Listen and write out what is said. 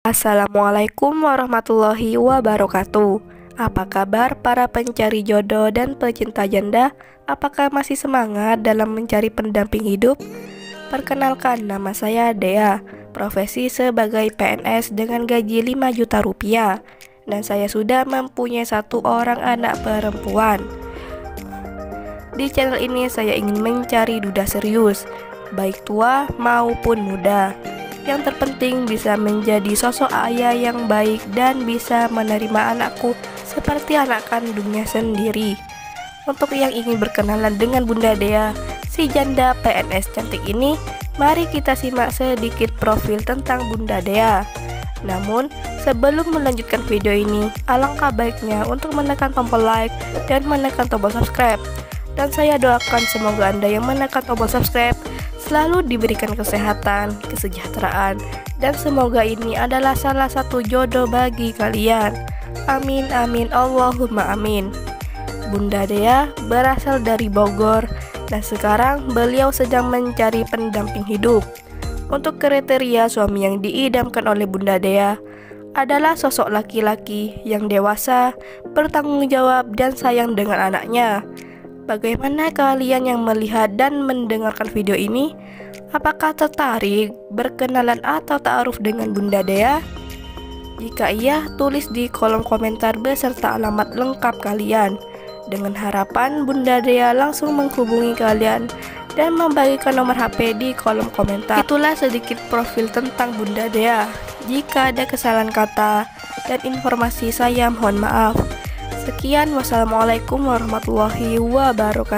Assalamualaikum warahmatullahi wabarakatuh. Apa kabar para pencari jodoh dan pecinta janda? Apakah masih semangat dalam mencari pendamping hidup? Perkenalkan, nama saya Dea, profesi sebagai PNS dengan gaji 5 juta rupiah. Dan saya sudah mempunyai satu orang anak perempuan. Di channel ini saya ingin mencari duda serius, baik tua maupun muda. Yang terpenting bisa menjadi sosok ayah yang baik dan bisa menerima anakku seperti anak kandungnya sendiri. Untuk yang ingin berkenalan dengan Bunda Dea, si janda PNS cantik ini, mari kita simak sedikit profil tentang Bunda Dea. Namun, sebelum melanjutkan video ini, alangkah baiknya untuk menekan tombol like dan menekan tombol subscribe. Dan saya doakan semoga Anda yang menekan tombol subscribe selalu diberikan kesehatan, kesejahteraan, dan semoga ini adalah salah satu jodoh bagi kalian. Amin amin Allahumma amin. Bunda Dea berasal dari Bogor dan sekarang beliau sedang mencari pendamping hidup. Untuk kriteria suami yang diidamkan oleh Bunda Dea adalah sosok laki-laki yang dewasa, bertanggung jawab, dan sayang dengan anaknya. Bagaimana kalian yang melihat dan mendengarkan video ini? Apakah tertarik berkenalan atau ta'aruf dengan Bunda Dea? Jika iya, tulis di kolom komentar beserta alamat lengkap kalian. Dengan harapan Bunda Dea langsung menghubungi kalian dan membagikan nomor HP di kolom komentar. Itulah sedikit profil tentang Bunda Dea. Jika ada kesalahan kata dan informasi, saya mohon maaf. Sekian, wassalamualaikum warahmatullahi wabarakatuh.